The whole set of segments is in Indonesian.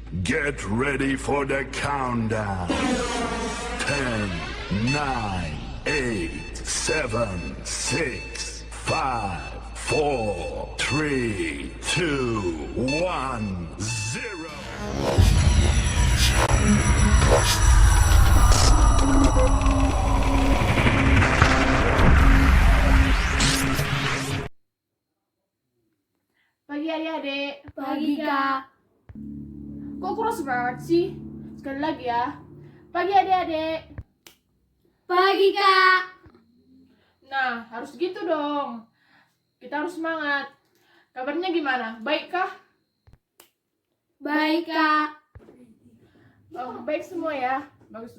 Get ready for the countdown. 10, 9, 8, 7, 6, 5, 4, 3, 2, 1, 0. Pagi adik-adik. Pagi, Kak. Kok keras banget sih? Sekali lagi ya. Pagi adik-adik. Pagi, Kak. Nah, harus gitu dong. Kita harus semangat. Kabarnya gimana? Baik kah? Baik, Kak. Oh, baik semua ya. Bagus.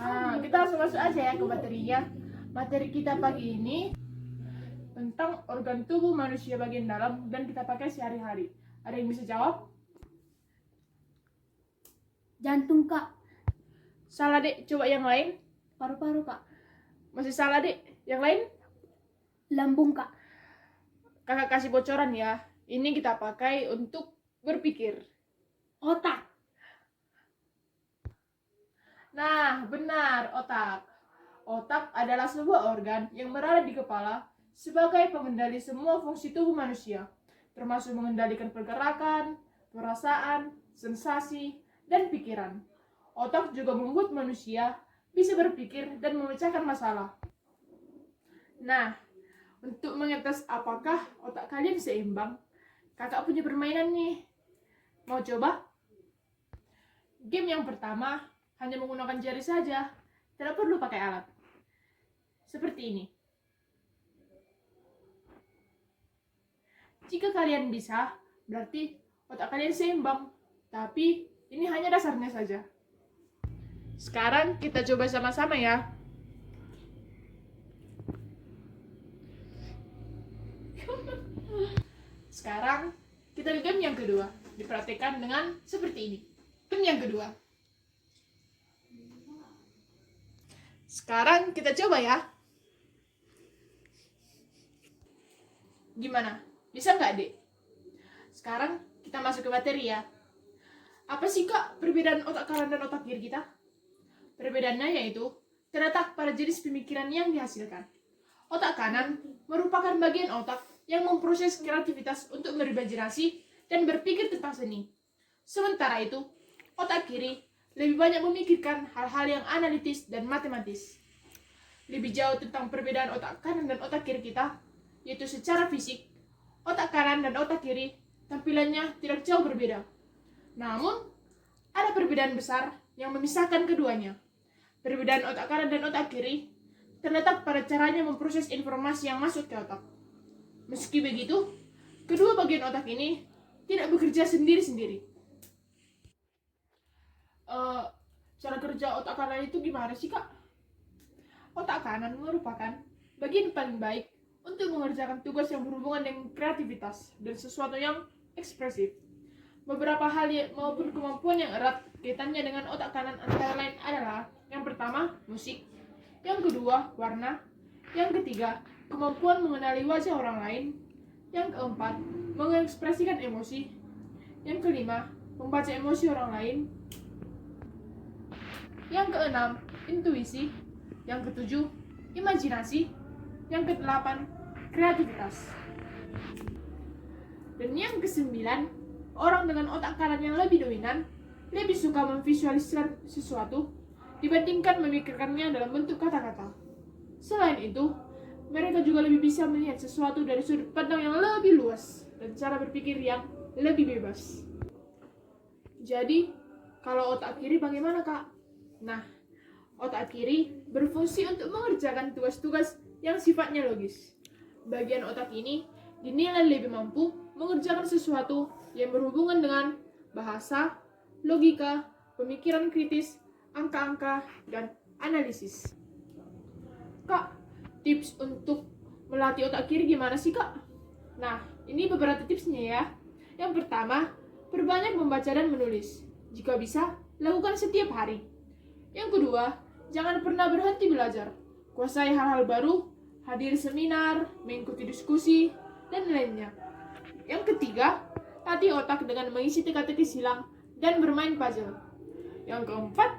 Nah, kita langsung masuk aja ya ke materinya. Materi kita pagi ini tentang organ tubuh manusia bagian dalam dan kita pakai sehari-hari. Ada yang bisa jawab? Jantung, Kak. Salah dek, coba yang lain. Paru-paru, Kak. Masih salah dek, yang lain? Lambung, Kak. Kakak kasih bocoran ya. Ini kita pakai untuk berpikir. Otak. Nah, benar, otak. Otak adalah sebuah organ yang berada di kepala sebagai pengendali semua fungsi tubuh manusia, termasuk mengendalikan pergerakan, perasaan, sensasi, dan pikiran. Otak juga membuat manusia bisa berpikir dan memecahkan masalah. Nah, untuk mengetes apakah otak kalian seimbang, kakak punya permainan nih. Mau coba? Game yang pertama hanya menggunakan jari saja, tidak perlu pakai alat. Seperti ini. Jika kalian bisa, berarti otak kalian seimbang. Tapi ini hanya dasarnya saja. Sekarang kita coba sama-sama ya. Sekarang kita ke game yang kedua. Diperhatikan dengan seperti ini. Game yang kedua. Sekarang kita coba ya. Gimana? Bisa nggak, Dek? Sekarang kita masuk ke materi ya. Apa sih, Kak, perbedaan otak kanan dan otak kiri kita? Perbedaannya yaitu terletak pada jenis pemikiran yang dihasilkan. Otak kanan merupakan bagian otak yang memproses kreativitas untuk berimajinasi dan berpikir tentang seni. Sementara itu, otak kiri lebih banyak memikirkan hal-hal yang analitis dan matematis. Lebih jauh tentang perbedaan otak kanan dan otak kiri kita, yaitu secara fisik, otak kanan dan otak kiri tampilannya tidak jauh berbeda. Namun, ada perbedaan besar yang memisahkan keduanya. Perbedaan otak kanan dan otak kiri terletak pada caranya memproses informasi yang masuk ke otak. Meski begitu, kedua bagian otak ini tidak bekerja sendiri-sendiri. Cara kerja otak kanan itu gimana sih, Kak? Otak kanan merupakan bagian paling baik untuk mengerjakan tugas yang berhubungan dengan kreativitas dan sesuatu yang ekspresif. Beberapa hal maupun kemampuan yang erat kaitannya dengan otak kanan antara lain adalah: yang pertama, musik; yang kedua, warna; yang ketiga, kemampuan mengenali wajah orang lain; yang keempat, mengekspresikan emosi; yang kelima, membaca emosi orang lain; yang keenam, intuisi; yang ketujuh, imajinasi; yang kedelapan, kreativitas; dan yang kesembilan, orang dengan otak kanan yang lebih dominan lebih suka memvisualisasikan sesuatu dibandingkan memikirkannya dalam bentuk kata-kata. Selain itu, mereka juga lebih bisa melihat sesuatu dari sudut pandang yang lebih luas dan cara berpikir yang lebih bebas. Jadi, kalau otak kiri bagaimana, Kak? Nah, otak kiri berfungsi untuk mengerjakan tugas-tugas yang sifatnya logis. Bagian otak ini dinilai lebih mampu mengerjakan sesuatu yang berhubungan dengan bahasa, logika, pemikiran kritis, angka-angka, dan analisis. Kak, tips untuk melatih otak kiri gimana sih, Kak? Nah, ini beberapa tipsnya ya. Yang pertama, perbanyak membaca dan menulis. Jika bisa, lakukan setiap hari. Yang kedua, jangan pernah berhenti belajar. Kuasai hal-hal baru, hadir seminar, mengikuti diskusi, dan lainnya. Yang ketiga, latih otak dengan mengisi teka-teki silang dan bermain puzzle. Yang keempat,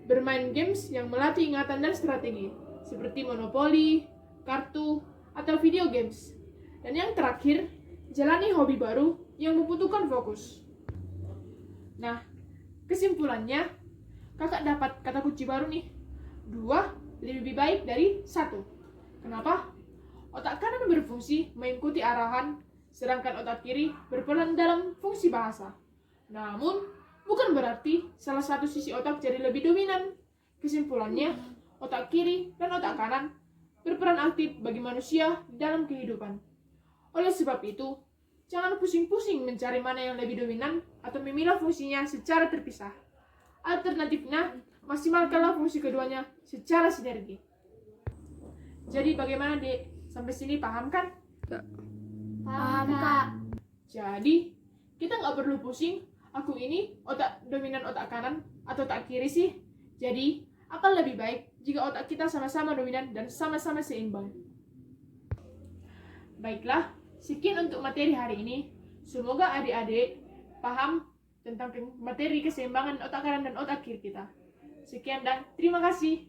bermain games yang melatih ingatan dan strategi, seperti monopoli, kartu, atau video games. Dan yang terakhir, jalani hobi baru yang membutuhkan fokus. Nah, kesimpulannya, kakak dapat kata kunci baru nih. 2 lebih baik dari 1. Kenapa? Otak kanan berfungsi mengikuti arahan, sedangkan otak kiri berperan dalam fungsi bahasa. Namun, bukan berarti salah satu sisi otak jadi lebih dominan. Kesimpulannya, otak kiri dan otak kanan berperan aktif bagi manusia dalam kehidupan. Oleh sebab itu, jangan pusing-pusing mencari mana yang lebih dominan atau memilah fungsinya secara terpisah. Alternatifnya, maksimalkanlah fungsi keduanya secara sinergi. Jadi bagaimana, Dek? Sampai sini paham kan? Paham, Kak. Jadi, kita nggak perlu pusing, aku ini otak dominan otak kanan atau otak kiri sih. Jadi, akan lebih baik jika otak kita sama-sama dominan dan sama-sama seimbang. Baiklah, sekian untuk materi hari ini. Semoga adik-adik paham tentang materi keseimbangan otak kanan dan otak kiri kita. Sekian dan terima kasih.